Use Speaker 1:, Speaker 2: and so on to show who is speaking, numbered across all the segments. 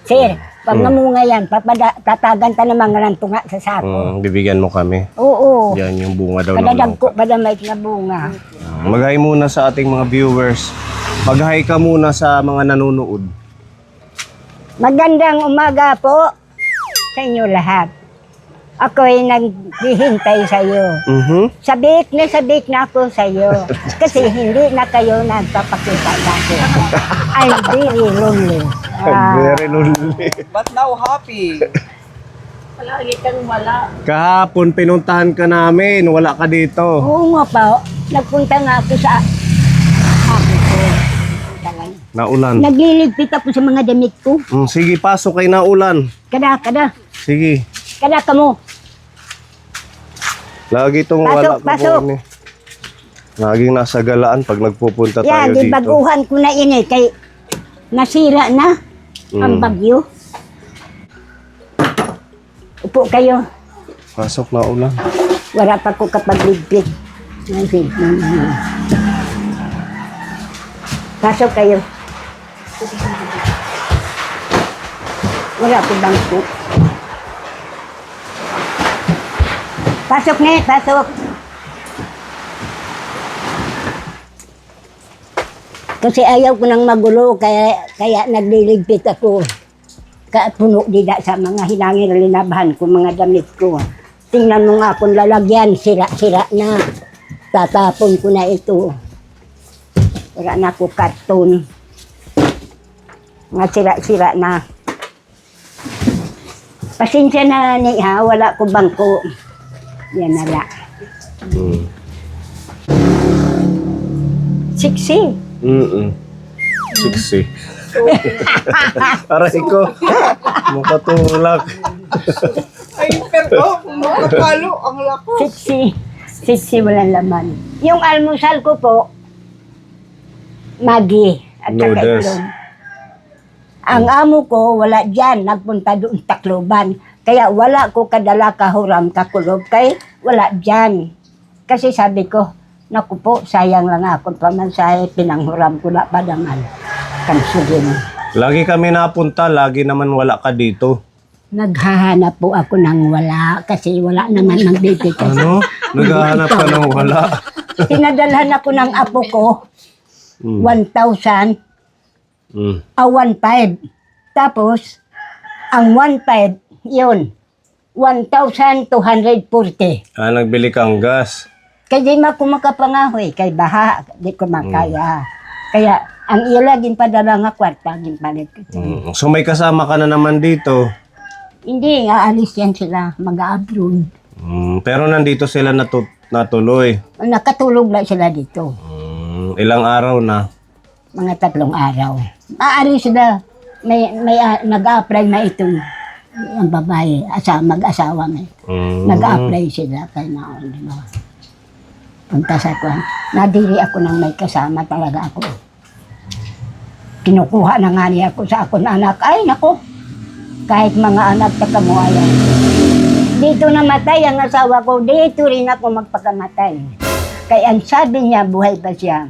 Speaker 1: Sir, pag namunga yan, tatagan ta naman ng tunga sa sako.
Speaker 2: Bibigyan mo kami.
Speaker 1: Oo.
Speaker 2: Yan yung bunga daw ng
Speaker 1: Kadadagko
Speaker 2: langka.
Speaker 1: pa damay na bunga.
Speaker 2: Mag-hi muna sa ating mga viewers. Mag-hi ka muna sa mga nanonood.
Speaker 1: Magandang umaga po sa inyo lahat. Ako'y naghihintay sa iyo. Sabik na ako sa iyo. Kasi hindi na kayo nagpapakita sa akin. I'm very lonely.
Speaker 2: Very lonely.
Speaker 3: But now happy.
Speaker 1: Palagi kang wala.
Speaker 2: Kahapon pinuntahan ka namin, wala ka dito.
Speaker 1: Oo nga pa, nagpunta nga ako sa amo ko.
Speaker 2: Naulan.
Speaker 1: Nagliligpit ako sa mga damit ko.
Speaker 2: Sige, pasok kay naulan.
Speaker 1: Kada
Speaker 2: Sige.
Speaker 1: ka mo.
Speaker 2: Lagi itong
Speaker 1: Pasok,
Speaker 2: wala
Speaker 1: pasok.
Speaker 2: ko. Laging nasa galaan pag nagpupunta tayo
Speaker 1: Yan, di
Speaker 2: dito.
Speaker 1: baguhan ko na ini kay nasira na ang bagyo. Upo kayo.
Speaker 2: Pasok na ulan.
Speaker 1: Wala pa ko kapag-ligpit. Pasok kayo. Wala ko bangko. Pasok na, pasok. Kasi ayaw ko nang magulo, kaya nagliligpit ako. Puno dida sa mga hinangin linabahan ko, mga damit ko. Tingnan mo nga kung lalagyan, sira-sira na. Tatapon ko na ito. Wala na ako karton. Mga sira-sira na. Pasensya na ni ha, wala ko bangko. Yan nala. Siksi.
Speaker 2: Siksi. Aray ko. Makatulak.
Speaker 3: Ay, pero makapalo ang lako.
Speaker 1: Siksi walang laman. Yung almusal ko po, Maggi at saka
Speaker 2: Noodles.
Speaker 1: itlog. Ang amo ko, wala dyan. Nagpunta doon Tacloban. Kaya wala ko kadala kahuram kakulob. Kaya wala dyan. Kasi sabi ko, naku po, sayang lang ako pamansahe. Pinanghuram ko na padaman. Kansugin.
Speaker 2: Lagi kami napunta, lagi naman wala ka dito.
Speaker 1: Naghahanap po ako ng wala. Kasi wala naman ng bibigay.
Speaker 2: Ano? Naghahanap ka ng wala.
Speaker 1: Pinadalhan ako ng apo ko. 1,000. 1,500. Tapos, ang 1,500, yun, 1,240.
Speaker 2: Nagbili kang gas.
Speaker 1: Kaya di ako makapangahoy, kay baha, di ko makaya. Kaya, ang ilagin padala nga kwarta, ginpalit ko.
Speaker 2: So may kasama ka na naman dito.
Speaker 1: Hindi, aalis yan sila, mag-abroad.
Speaker 2: Pero nandito sila natuloy.
Speaker 1: Nakatulog lang sila dito,
Speaker 2: Ilang araw na.
Speaker 1: mga 3 araw. Aalis sila, nag-apply na itong ang babae, mag-asawa na ito. Nag-apply sila kay na di ba? Punta sa kwan. Nadiri ako nang may kasama talaga ako. Kinukuha na nga niya ako sa akong anak. Ay, nako. Kahit mga anak na mo ayaw. Dito namatay ang asawa ko. Dito rin ako magpakamatay. Kaya ang sabi niya, buhay pa siya.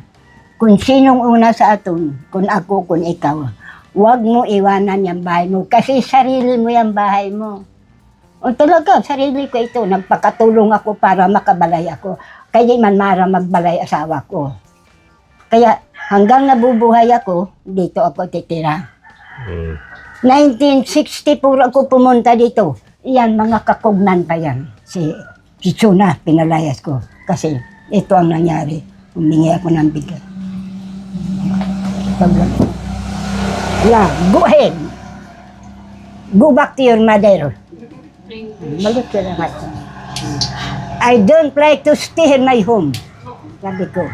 Speaker 1: Kung sinong una sa aton, kung ako, kung ikaw, huwag mo iwanan yung bahay mo. Kasi sarili mo yung bahay mo. O talaga, sarili ko ito. Nagpakatulong ako para makabalay ako. Kaya man mara magbalay asawa ko. Kaya hanggang nabubuhay ako, dito ako titira. 1964 ako pumunta dito. Yan, mga kakugnan pa yan. Si Tsuna, pinalayas ko. Kasi ito ang nangyari. Humingi ako ng bigat. Yeah, go ahead. Go back to your mother. Malit ka lang ako. I don't like to stay in my home. Sabi ko.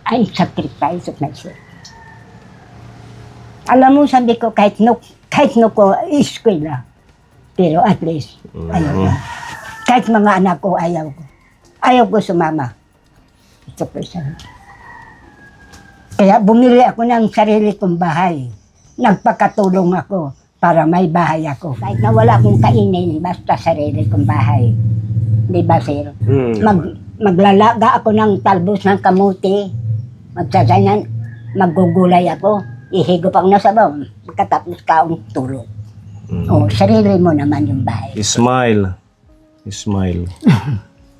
Speaker 1: I sacrifice of myself. Alam mo, sabi ko, kahit no ko, eskwela. Pero at least, ayaw ko. Kahit mga anak ko, ayaw ko. Ayaw ko sumama. Ito po siya. Kaya bumili ako ng sarili kong bahay. Nagpakatulong ako para may bahay ako. Kahit na wala akong kainin, basta sarili kong bahay. Di ba, sir? Maglalaga ako ng talbos ng kamuti. Magsasayan, maggugulay ako. Ihigop ang nasa bawon. Pagkatapos kaong tulog. O, sarili mo naman yung bahay.
Speaker 2: Smile. Smile.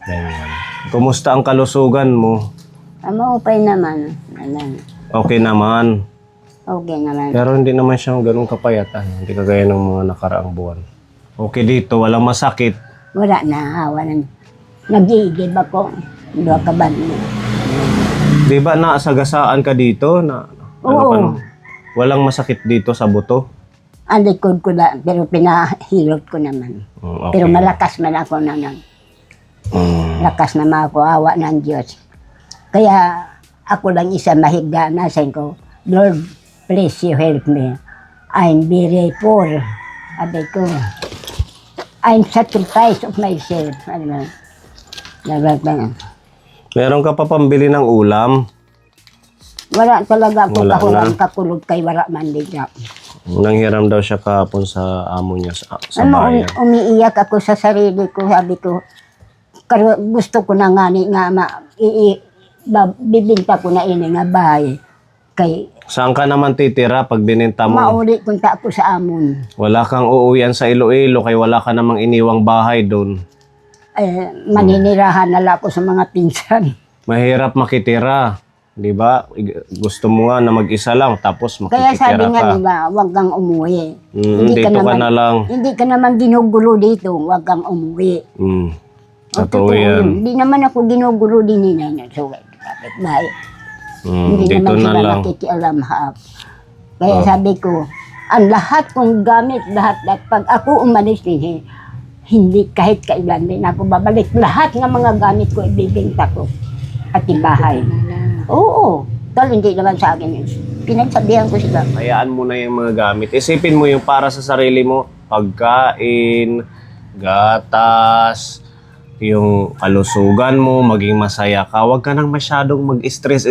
Speaker 2: Ganyan. Kumusta ang kalusugan mo?
Speaker 1: Maupay naman. Alam.
Speaker 2: Okay naman.
Speaker 1: Okay naman.
Speaker 2: Pero hindi naman siyang ganun kapayatan. Hindi kagaya ng mga nakaraang buwan. Okay dito, walang masakit.
Speaker 1: Wala na, wala. Nag-iigib ako. Dua ka ba?
Speaker 2: Di ba naasagasaan ka dito? Na,
Speaker 1: Oo.
Speaker 2: Walang masakit dito sa buto?
Speaker 1: Ang likod ko na, pero pinahilot ko naman.
Speaker 2: Okay.
Speaker 1: Pero malakas man ako naman. Lakas naman ako, awa ng Diyos. Kaya ako lang isa mahiga na sa ko, Lord, please you help me. I'm very poor. Sabi ko, I'm sacrifice of myself. Ano ba?
Speaker 2: Meron ka pa pambili ng ulam?
Speaker 1: Wala talaga ako
Speaker 2: Wala
Speaker 1: kahulang
Speaker 2: na.
Speaker 1: kakulog kay wala man diga.
Speaker 2: Nanghiram daw siya kahapon sa amo niya sa bayan.
Speaker 1: Umiiyak ako sa sarili ko. Sabi ko, gusto ko na nga ni nga bibinta ko na ini nga bahay. Kay
Speaker 2: Saan ka naman titira pag bininta mo?
Speaker 1: mauli kunta ako sa amon.
Speaker 2: Wala kang uuwian sa Iloilo kay wala ka namang iniwang bahay doon.
Speaker 1: Maninirahan na lang ako sa mga pinsan.
Speaker 2: Mahirap makitira. Di ba? Gusto mo nga na mag-isa lang tapos
Speaker 1: Kaya sabi
Speaker 2: makikitira
Speaker 1: nga
Speaker 2: ka.
Speaker 1: nila, huwag kang umuwi.
Speaker 2: Dito ka na lang.
Speaker 1: Hindi ka naman ginugulo dito, huwag kang umuwi.
Speaker 2: Totoo yan.
Speaker 1: Hindi naman ako ginugulo din ni Nanay. So, kapit bahay. Hindi
Speaker 2: Dito
Speaker 1: naman
Speaker 2: na
Speaker 1: sila
Speaker 2: lang.
Speaker 1: nakikialam hap. Kaya sabi ko, ang lahat kong gamit, lahat, pag ako umalis din, hindi kahit kailan din ako babalik. Lahat ng mga gamit ko ibibinta ko at ibahay. Oo. Dahil hindi naman sa akin yun. Pinagsabihan ko sila.
Speaker 2: Hayaan mo na yung mga gamit. Isipin mo yung para sa sarili mo, pagkain, gatas, yung kalusugan mo, maging masaya ka. Huwag ka nang masyadong mag-stress,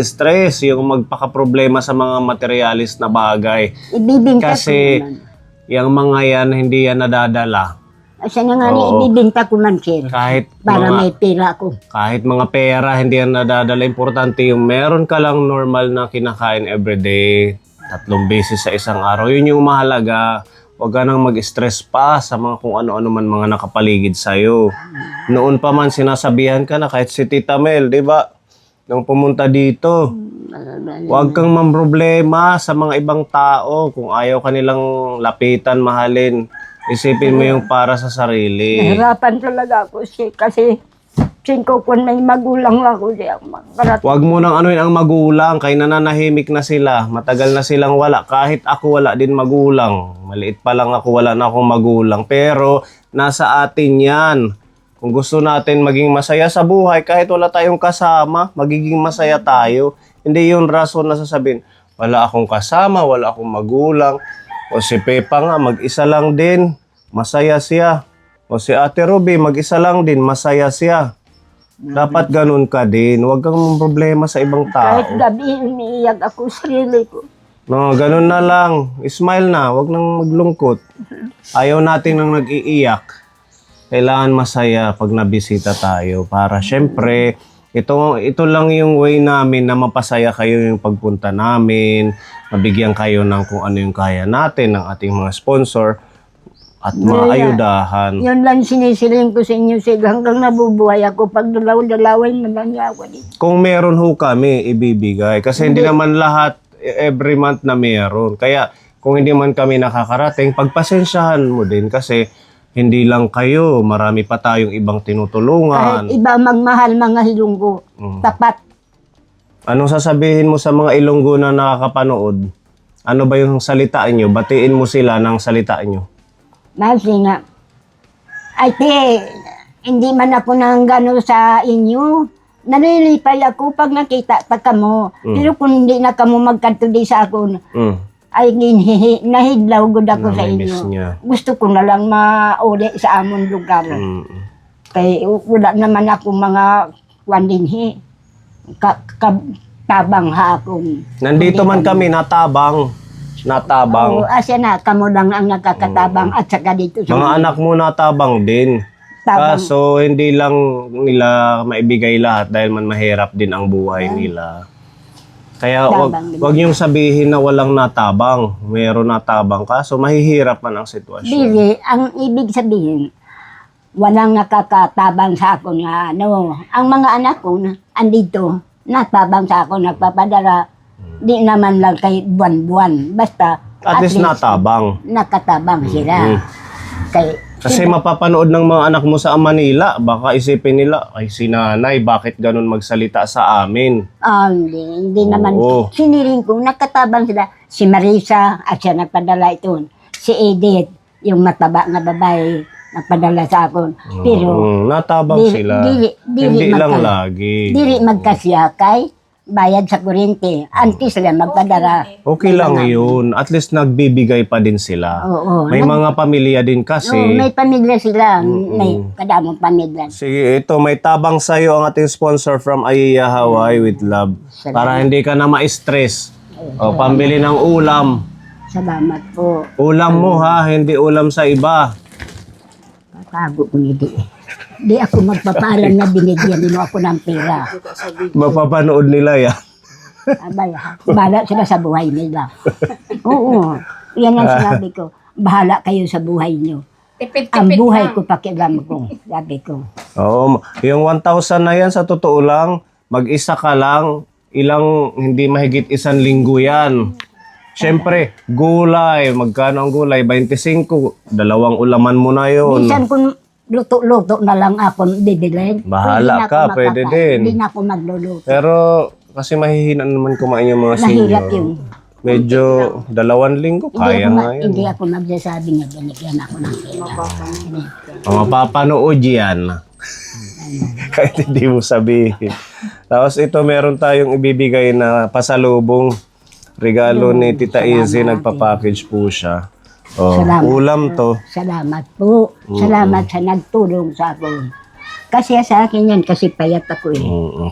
Speaker 2: yung magpaka-problema sa mga materialis na bagay.
Speaker 1: Ibibinta
Speaker 2: Kasi
Speaker 1: ko naman.
Speaker 2: yung mga yan, hindi yan nadadala.
Speaker 1: Asa na nga ni
Speaker 2: Oo.
Speaker 1: ibibinta ko man, sir.
Speaker 2: Kahit
Speaker 1: Para
Speaker 2: mga,
Speaker 1: may pera ko.
Speaker 2: kahit mga pera, hindi yan nadadala. Importante yung meron ka lang normal na kinakain everyday, 3 beses sa isang araw. Yun yung mahalaga. Huwag ka nang mag-stress pa sa mga kung ano-ano man mga nakapaligid sa'yo. Noon pa man sinasabihan ka na kahit si Tita Mel, di ba? Nung pumunta dito, huwag kang mamroblema sa mga ibang tao. Kung ayaw ka nilang lapitan, mahalin, isipin mo yung para sa sarili.
Speaker 1: Nahirapan talaga ako siya kasi 5 kung may magulang ako siya.
Speaker 2: Huwag mo nang anuin ang magulang, kay nananahimik na sila. Matagal na silang wala. Kahit ako wala din magulang. Maliit pa lang ako, wala na akong magulang. Pero nasa atin yan. Kung gusto natin maging masaya sa buhay, kahit wala tayong kasama, magiging masaya tayo. Hindi yun rason na sasabihin, wala akong kasama, wala akong magulang. O si Pepa nga, mag-isa lang din, masaya siya. O si Ate Ruby, mag-isa lang din, masaya siya. Dapat ganun ka din. Huwag kang problema sa ibang tao.
Speaker 1: Kahit gabi umiiyak ako sarili ko.
Speaker 2: No, ganun na lang. Smile na. Huwag nang maglungkot. Ayaw natin nang nag-iiyak. Kailangan masaya pag nabisita tayo. Para syempre, ito lang yung way namin na mapasaya kayo yung pagpunta namin. Mabigyan kayo ng kung ano yung kaya natin ng ating mga sponsor. At maayudahan.
Speaker 1: Yun lang sinisiling ko sa inyo sir. Hanggang nabubuhay ako. Pag dalaw-dalaway na lang niya ako dito.
Speaker 2: Kung meron ho kami, ibibigay. Kasi hindi naman lahat every month na meron. Kaya kung hindi man kami nakakarating, pagpasensyahan mo din kasi hindi lang kayo, marami pa tayong ibang tinutulungan.
Speaker 1: Kahit iba magmahal mga hilunggo. Tapat.
Speaker 2: Anong sasabihin mo sa mga Ilonggo na nakakapanood? Ano ba yung salitaan nyo? Batiin mo sila ng salitaan nyo.
Speaker 1: Kasi nga, ay te, hindi man ako nang gano'n sa inyo. Nalilipay ako pag nakita pa kamo. Pero kung hindi na kamo magkatuli sa ako, ay nahidlaw gud ako sa
Speaker 2: Namimiss
Speaker 1: inyo.
Speaker 2: niya.
Speaker 1: Gusto ko na lang mauli sa amon lugar. Kay wala naman ako mga wandinhi. Tabang ha akong.
Speaker 2: Nandito man kami, natabang. Natabang.
Speaker 1: Oo, asya na, kamo lang ang nakakatabang at saka dito sa
Speaker 2: Mga anak mo natabang din.
Speaker 1: tabang.
Speaker 2: Kaso hindi lang nila maibigay lahat dahil man mahirap din ang buhay nila. Kaya
Speaker 1: Tabang.
Speaker 2: wag niyong sabihin na walang natabang. Meron natabang ka, so mahihirap man ang sitwasyon.
Speaker 1: Dili, ang ibig sabihin, walang nakakatabang sa ako nga ano. Ang mga anak ko na andito, natabang sa ako, nagpapadala. Di naman lang kay buwan-buwan. Basta
Speaker 2: At least natabang.
Speaker 1: nakatabang sila.
Speaker 2: Kasi mapapanood ng mga anak mo sa Manila, baka isipin nila, ay si nanay, bakit ganun magsalita sa amin?
Speaker 1: Hindi naman.
Speaker 2: Oo.
Speaker 1: Siniring ko, nakatabang sila. Si Marisa, at siya nagpadala ito. Si Edith, yung mataba na babae, nagpadala sa akin. Pero,
Speaker 2: natabang sila. Hindi lang lagi.
Speaker 1: dili magkasyakay, bayad sa kuryente. Antes sila magpadala.
Speaker 2: Okay lang yun. At least nagbibigay pa din sila.
Speaker 1: Oo.
Speaker 2: May mga pamilya din kasi.
Speaker 1: Oo, may pamilya sila. May kadamong pamilya.
Speaker 2: Sige, ito, may tabang sa'yo ang ating sponsor from Aiya Hawaii with Love. Para hindi ka na ma-stress. O, pambili ng ulam.
Speaker 1: Salamat po.
Speaker 2: Ulam mo ha, hindi ulam sa iba.
Speaker 1: Tago ko hindi. Di ako magpapalam na binigyan mo ako ng pera.
Speaker 2: Mapapanood nila yan.
Speaker 1: Abay, bahala sila sa buhay nila. Oo. Yan ang sinabi ko. Bahala kayo sa buhay nyo. Ang buhay ko pakialam ko. Sabi ko.
Speaker 2: Oo, yung 1,000 na yan, sa totoo lang, mag-isa ka lang, hindi mahigit 1 linggo yan. Siyempre, gulay, magkano ang gulay? 25, 2 ulaman mo na yun.
Speaker 1: Minsan kung luto-luto na lang ako bibilin.
Speaker 2: Bahala ka, pwede din.
Speaker 1: Hindi na ako magluluto.
Speaker 2: Pero, kasi mahihina naman kumain yung mga
Speaker 1: Mahirap
Speaker 2: senior.
Speaker 1: yun.
Speaker 2: Medyo 2 linggo, kaya nga yun.
Speaker 1: Hindi ako magsasabi nga binigyan ako ng pera.
Speaker 2: Mapapanood yan. Kahit hindi mo sabihin. Tapos ito, meron tayong ibibigay na pasalubong. Regalo ni Tita Izzy, nagpa-package po siya. Oh,
Speaker 1: Salamat.
Speaker 2: ulam to.
Speaker 1: Salamat po. Salamat sa nagtulong sa akin. Kasi sa akin yan, kasi payat ako eh.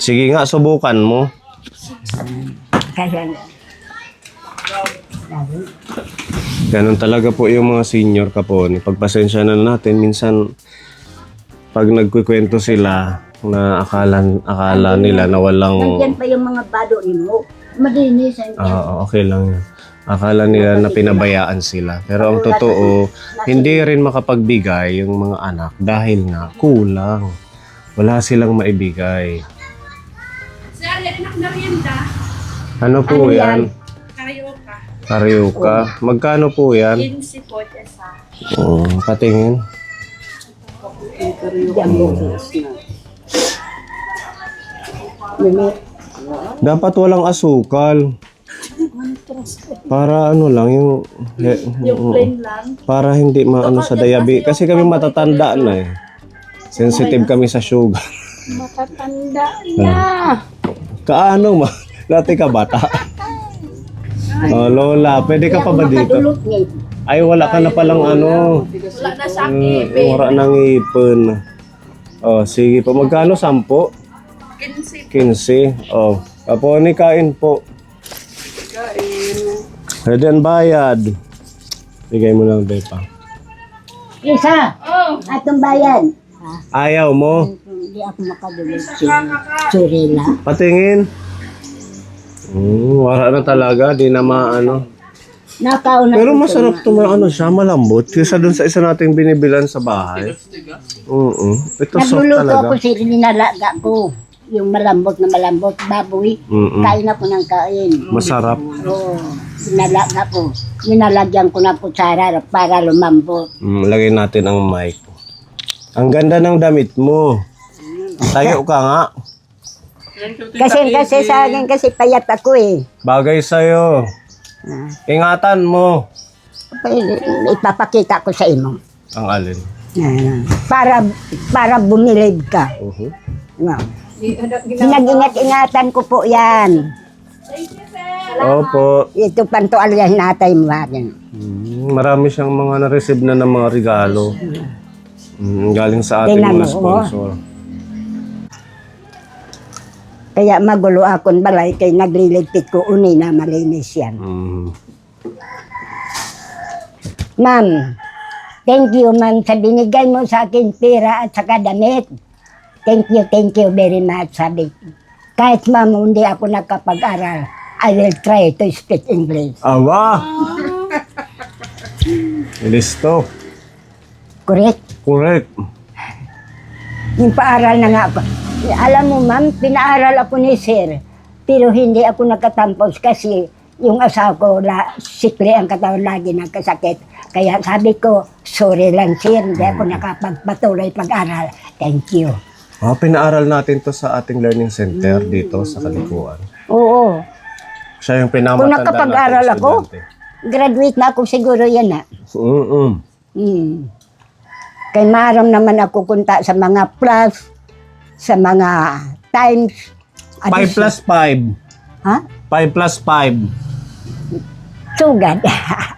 Speaker 2: Sige nga, subukan mo.
Speaker 1: Kaya
Speaker 2: Ganun talaga po yung mga senior kapon. Pagpasensya na natin, minsan pag nagkukwento sila na akala nila na walang...
Speaker 1: nandiyan pa yung mga bado mo. Malinis.
Speaker 2: Okay lang yun. Akala nila na pinabayaan sila. Pero ang totoo, hindi rin makapagbigay yung mga anak dahil nga kulang. Wala silang maibigay.
Speaker 4: Sir, yan ang merienda.
Speaker 2: Ano po
Speaker 1: Ano
Speaker 2: yan?
Speaker 4: Karyoka.
Speaker 2: Karyoka. Magkano po yan?
Speaker 4: 15 po isa.
Speaker 2: Patingin. Dapat walang asukal. Para ano lang, yung
Speaker 4: Plain lang.
Speaker 2: para hindi maano sa diabetes. Kasi kami matatanda na eh. Sensitive kami sa sugar.
Speaker 1: Matatanda na.
Speaker 2: Kaano ma? Dati ka bata. Oh, Lola, pwede ka pa ba dito?
Speaker 1: Makadulot niya.
Speaker 2: Ay, wala ka na palang ano.
Speaker 4: Wala na sa akin.
Speaker 2: Wala nang ipon. Oh, sige po. Magkano? 10?
Speaker 4: 15.
Speaker 2: 15. Oh, apo ni kain po. Pwede ang bayad. Bigay mo lang, Bepa.
Speaker 1: Isa.
Speaker 4: Oh,
Speaker 1: Atong bayan.
Speaker 2: Ayaw mo?
Speaker 1: Hindi ako makadulot. Surila.
Speaker 2: Patingin. Wala na talaga. Di na maano.
Speaker 1: Nakauna.
Speaker 2: Pero masarap ito ano siya, malambot. Kaysa dun sa isa nating binibilan sa bahay. Ito soft
Speaker 1: Nagluluto
Speaker 2: talaga.
Speaker 1: ako si ninalaga ko. Yung malambot na malambot, baboy. Kain ako ng kain.
Speaker 2: Masarap.
Speaker 1: Oo. Ninalaga ko. Ninalagyan ko ng kutsara para lumambot.
Speaker 2: Lagay natin ang mic. Ang ganda ng damit mo. Tayo ka nga.
Speaker 1: Kasi sa akin kasi payat ako eh.
Speaker 2: Bagay sa'yo. Ingatan mo.
Speaker 1: Ipapakita ko sa imo.
Speaker 2: Ang alin.
Speaker 1: Para bumilib ka. No. Pinag-ingat-ingatan ko po yan.
Speaker 2: Opo.
Speaker 1: Ito pantualyahin natay mo akin.
Speaker 2: Marami siyang mga na-receive na ng mga regalo. Galing sa ating
Speaker 1: Tingnan
Speaker 2: mga
Speaker 1: mo,
Speaker 2: sponsor.
Speaker 1: Kaya magulo akong balay kay nagliligpit ko uni na malinis yan. Ma'am, thank you ma'am sa binigay mo sa akin pera at saka damit. Thank you very much. Sabi, kahit ma'am hindi ako nakapag-aral, I will try to speak English.
Speaker 2: Awa! Listo.
Speaker 1: Correct?
Speaker 2: Correct.
Speaker 1: Yung paaral na nga ako. Alam mo, ma'am, pinaaral ako ni sir. Pero hindi ako nakatampos kasi yung asawa ko, sikli ang katawan, lagi nagkasakit. Kaya sabi ko, sorry lang sir, hindi ako nakapagpatuloy pag-aral. Thank you.
Speaker 2: Pinaaral natin to sa ating learning center dito sa Kalikuan.
Speaker 1: Oo.
Speaker 2: Siya yung
Speaker 1: Kung
Speaker 2: pinamatanda
Speaker 1: nakapag-aral
Speaker 2: natin
Speaker 1: ako, graduate na ako siguro yan na. Kay maram naman ako kunta sa mga plus, sa mga times.
Speaker 2: 5 plus 5.
Speaker 1: Ha?
Speaker 2: 5 plus 5.
Speaker 1: Sugad.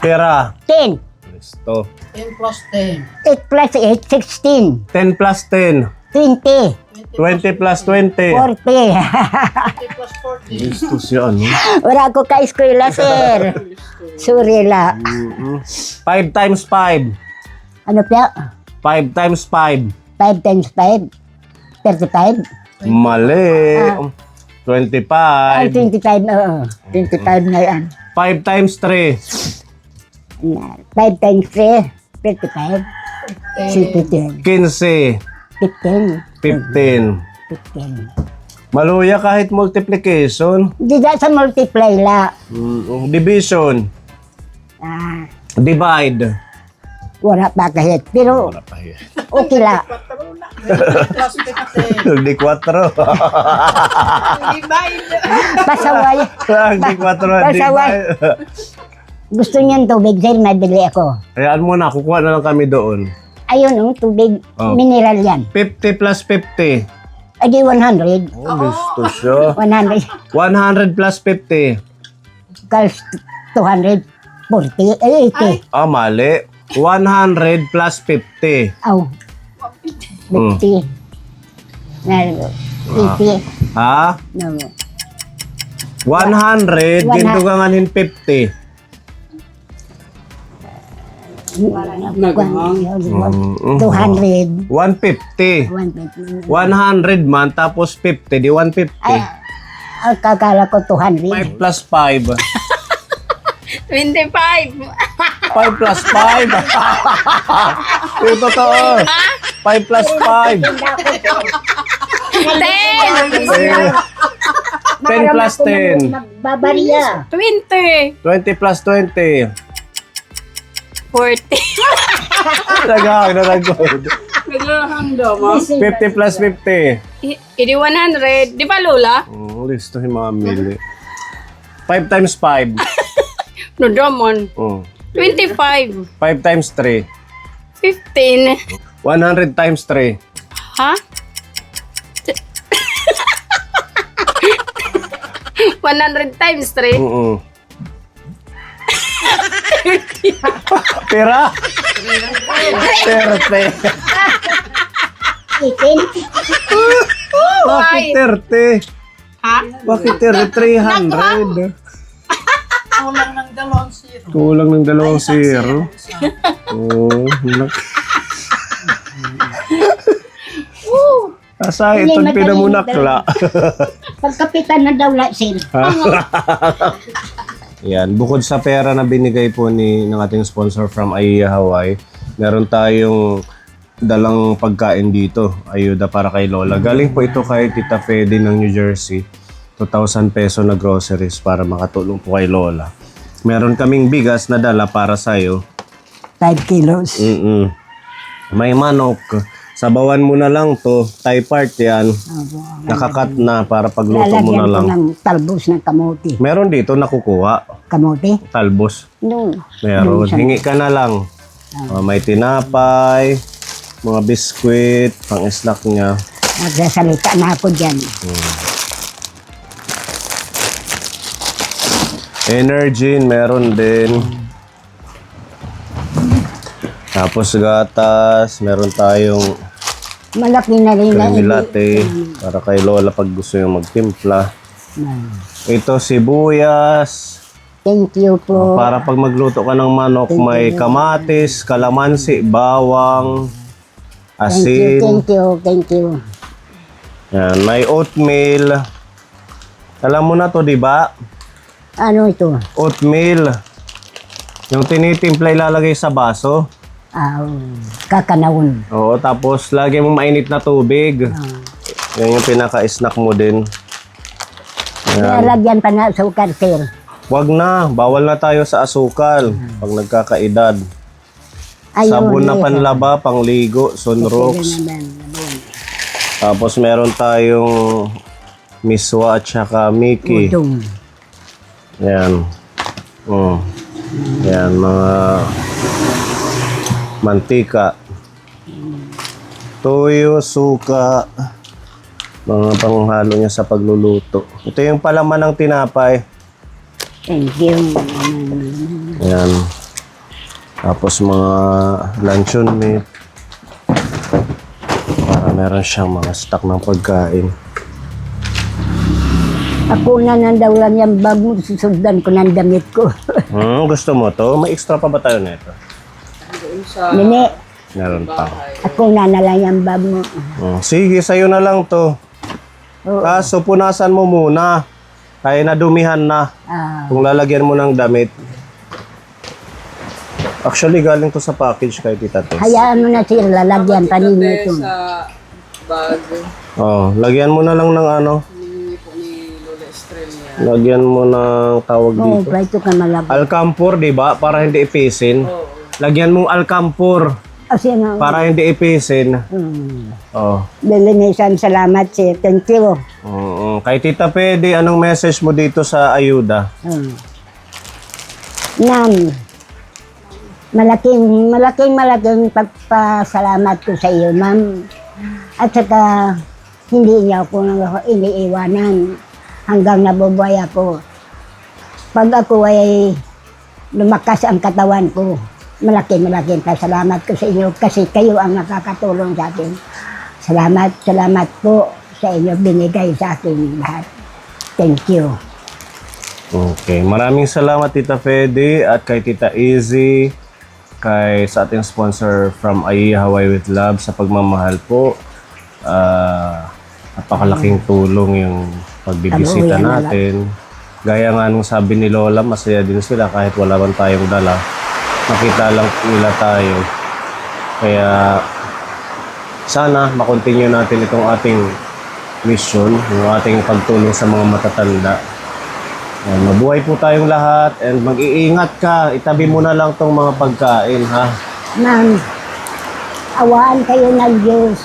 Speaker 2: Pera.
Speaker 1: 10.
Speaker 2: Listo.
Speaker 4: 10 plus 10.
Speaker 1: 8 plus 8, 16.
Speaker 2: 10 plus 10.
Speaker 1: 20.
Speaker 2: 20 plus 20.
Speaker 1: 40.
Speaker 4: 20 plus 40.
Speaker 2: Listo siya, ano?
Speaker 1: Wala ko ka-eskwela, sir. Sorry la.
Speaker 2: 5 times 5.
Speaker 1: Ano pa?
Speaker 2: 5 times 5.
Speaker 1: 5 times 5? 35?
Speaker 2: Mali.
Speaker 1: Ah.
Speaker 2: 25.
Speaker 1: Ay, 25. Oo. 25 na yan.
Speaker 2: 5 times 3.
Speaker 1: 5 times 3, 35. 15.
Speaker 2: 15.
Speaker 1: 15.
Speaker 2: 15.
Speaker 1: 15.
Speaker 2: Maluya kahit multiplication.
Speaker 1: Di da sa multiply la.
Speaker 2: Division.
Speaker 1: Ah,
Speaker 2: Divide.
Speaker 1: wala pa kahit. Pero okay la.
Speaker 4: Plus 15.
Speaker 2: Di 4.
Speaker 1: Pasaway.
Speaker 2: Di 4.
Speaker 1: Pasaway. Gusto niyan tubig, sir, nabili ako.
Speaker 2: Hayaan mo na, kukuha na lang kami doon.
Speaker 1: Ayun, tubig.
Speaker 2: Oh.
Speaker 1: Mineral yan.
Speaker 2: 50 plus 50.
Speaker 1: Adi 100.
Speaker 2: Oh, gusto siya.
Speaker 1: 100.
Speaker 2: 100 plus 50.
Speaker 1: Calls 240. 80.
Speaker 2: Mali. 100 plus 50.
Speaker 1: Aw. 50. Na, 80.
Speaker 2: Ha?
Speaker 1: No.
Speaker 2: 100, ginto ka nga nin 50.
Speaker 1: 200.
Speaker 2: 150.
Speaker 1: 150.
Speaker 2: 100 man, tapos 50, di 150.
Speaker 1: Ay, ang kakala ko 200.
Speaker 2: 5 plus 5.
Speaker 4: 25.
Speaker 2: 5 plus 5. Yung totoo. 5 plus 5.
Speaker 4: 10.
Speaker 2: 10 plus 10.
Speaker 1: Magbabarya.
Speaker 4: 20.
Speaker 2: 20 plus 20.
Speaker 4: 40.
Speaker 2: Nagahang na nag-good.
Speaker 4: Naglahang daw, ma'am.
Speaker 2: 50 plus 50.
Speaker 4: Idi 100. Di ba, Lola?
Speaker 2: Listo yung mga mili. 5 times 5.
Speaker 4: No, Domon. 25.
Speaker 2: 5 times 3.
Speaker 4: 15.
Speaker 2: 100 times 3.
Speaker 4: Ha? 100 times 3.
Speaker 2: Pera? Pera. Bakit 30?
Speaker 4: Ha?
Speaker 2: Bakit 300?
Speaker 4: Kulang ng 2 0.
Speaker 2: Kulang ng 2 0. Oh, asa itong pinamunakla.
Speaker 1: Pagkapitan na daw la, sir.
Speaker 2: Yan, bukod sa pera na binigay po ng ating sponsor from Aiya Hawaii, meron tayong dalang pagkain dito, ayuda para kay Lola. Galing po ito kay Tita Fede ng New Jersey. 2,000 peso na groceries para makatulong po kay Lola. Meron kaming bigas na dala para sa'yo.
Speaker 1: 5 kilos.
Speaker 2: May manok. Sabawan mo na lang to. Thai part yan. Nakakat na para pagluto mo na
Speaker 1: Lalagyan ko
Speaker 2: lang.
Speaker 1: ng talbos ng kamote.
Speaker 2: Meron dito nakukuha.
Speaker 1: Kamote?
Speaker 2: Talbos.
Speaker 1: No.
Speaker 2: Meron. Hingi ka na lang. May tinapay, mga biskwit, pang snack niya.
Speaker 1: Nagsasalita na ako dyan.
Speaker 2: Energy, meron din. Tapos gatas, meron tayong
Speaker 1: Malaki na rin na
Speaker 2: creamy latte para kay Lola pag gusto niya magtimpla. Ito sibuyas.
Speaker 1: Thank you po.
Speaker 2: Para pag magluto ka ng manok, may kamatis, kalamansi, bawang, asin.
Speaker 1: Thank you.
Speaker 2: Yan, may oatmeal. Alam mo na to, di ba?
Speaker 1: Ano ito?
Speaker 2: Oatmeal. Yung tinitimpla ilalagay sa baso.
Speaker 1: Kakanawon.
Speaker 2: Oo, tapos lagyan mo mainit na tubig. Yan yung pinaka-snack mo din. Yan.
Speaker 1: Nalagyan pa na sukar, sir.
Speaker 2: Wag na, bawal na tayo sa asukal pag nagkakaedad. Sabon na panlaba, pangligo, sunrocks. Tapos meron tayong miswa at saka Mickey.
Speaker 1: Udong.
Speaker 2: Yan. Yan, mga mantika. Toyo, suka. Mga panghalo niya sa pagluluto. Ito yung palaman ng tinapay.
Speaker 1: Thank you.
Speaker 2: Yan. Tapos mga luncheon meat. Para meron siyang mga stock ng pagkain.
Speaker 1: Ako na nandawalan yung bag mo, susundan ko ng damit ko.
Speaker 2: Gusto mo to? May extra pa ba tayo nito?
Speaker 1: Nini,
Speaker 2: Meron pa.
Speaker 1: ako na lang yung bag mo.
Speaker 2: Sige, sa'yo na lang to.
Speaker 1: Oo.
Speaker 2: Kaso punasan mo muna. Kaya nadumihan na. Kung lalagyan mo ng damit. Actually, galing to sa package kay Tita Tess.
Speaker 1: Hayaan mo na sir, lalagyan pa ninyo ito.
Speaker 3: Sa bag
Speaker 2: Oh, lagyan mo na lang ng ano.
Speaker 3: ni po ni Lola Estrella.
Speaker 2: Lagyan mo ng tawag
Speaker 1: Oo,
Speaker 2: dito.
Speaker 1: ito ka malabas.
Speaker 2: Alcampur, di ba? Para hindi ipisin. Lagyan mong alcampur.
Speaker 1: Kasi nga,
Speaker 2: Para hindi ipisin. Oh.
Speaker 1: Lilinisan, salamat sir. Thank you.
Speaker 2: Kay Tita Pedi, anong message mo dito sa ayuda?
Speaker 1: Nan, malaking pagpasalamat ko sa iyo, ma'am. At saka, hindi niya ako iniiwanan hanggang nabubuhay ako. Pag ako ay lumakas ang katawan ko, malaking pasalamat ko sa inyo kasi kayo ang nakakatulong sa akin. Salamat po sa inyo binigay sa akin lahat. Thank you.
Speaker 2: Okay, maraming salamat Tita Fede at kay Tita Easy, sa ating sponsor from Aiya Hawaii with Love sa pagmamahal po. Napakalaking tulong yung pagbibisita natin. Gaya nga nung sabi ni Lola, masaya din sila kahit wala man tayong dala. Makita lang nila tayo. Kaya sana makontinue natin itong ating mission, yung ating pagtulong sa mga matatanda. Mabuhay po tayong lahat and mag-iingat ka. Itabi mo na lang tong mga pagkain, ha?
Speaker 1: Ma'am, awaan kayo ng Diyos.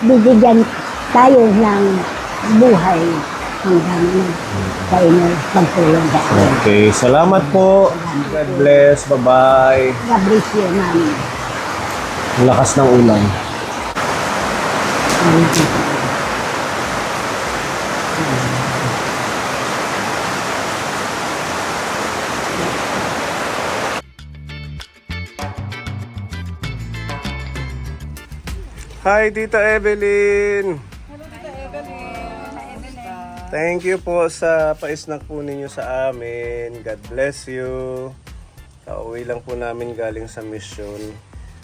Speaker 1: Bibigyan tayo ng buhay hanggang sa inyo pagtulong sa akin.
Speaker 2: Okay, salamat po. God bless. Bye-bye.
Speaker 1: God bless you, ma'am.
Speaker 2: Ang lakas ng ulan. Hi, Tita Evelyn. Hello, Tita Evelyn. Thank you po sa pa-snack po ninyo sa amin. God bless you. Kauwi lang po namin galing sa mission.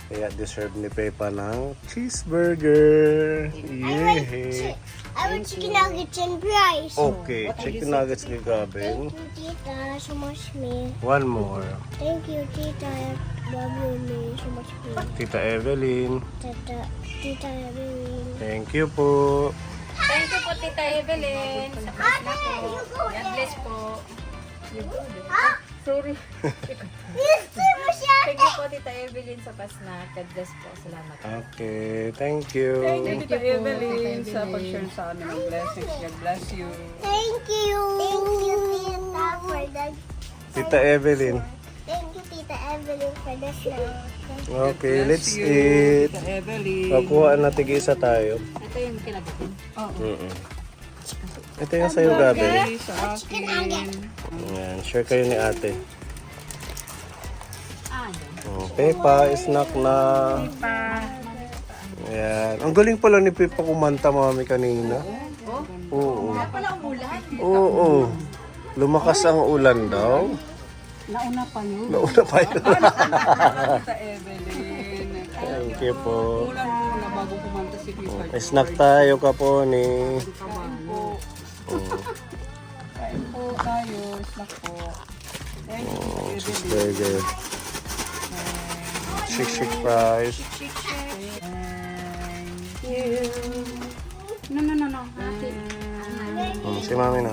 Speaker 2: Kaya deserve ni Pepa ng cheeseburger. Yay!
Speaker 5: I want chicken nuggets and fries.
Speaker 2: Okay, chicken nuggets gagawin.
Speaker 5: Thank you, Tita, so much me.
Speaker 2: One more.
Speaker 5: Thank you, Tita. Love you me so much me.
Speaker 2: Tita Evelyn.
Speaker 5: Tita Evelyn.
Speaker 2: Thank you po.
Speaker 4: Thank you po, Tita Evelyn. Sa pasna po. God bless po. Sorry. Thank you po, Tita Evelyn, sa pasna. God bless po. Salamat.
Speaker 2: Okay, thank you.
Speaker 3: Tita Evelyn sa pag-share sa amin ng blessings. God bless you.
Speaker 5: Thank you. Thank you, Tita, for that.
Speaker 2: Tita Evelyn.
Speaker 5: Thank you, Tita Evelyn, for the snack.
Speaker 2: Okay, let's eat.
Speaker 3: Tita Evelyn.
Speaker 2: Kakuha na tig-isa tayo.
Speaker 4: Ito yung kinabutin.
Speaker 2: Ito yung sa'yo, Gabi.
Speaker 3: Sa akin.
Speaker 2: Ayan, share kayo ni ate. Pepa, snack na. Ayan. Ang galing pala ni Pepa kumanta, mami, kanina. Oo. Oo. Lumakas ang ulan daw.
Speaker 3: Nauna pa yun.
Speaker 2: Nauna pa yun.
Speaker 3: Tita Evelyn.
Speaker 2: Thank you po.
Speaker 3: Ulan muna bago kumanta si Tita.
Speaker 2: Snack tayo, Kaponi.
Speaker 3: Kain po tayo. Snack po. Thank you.
Speaker 2: Oh, cheese burger. Shake fries.
Speaker 3: Thank you. No.
Speaker 2: Si mami na.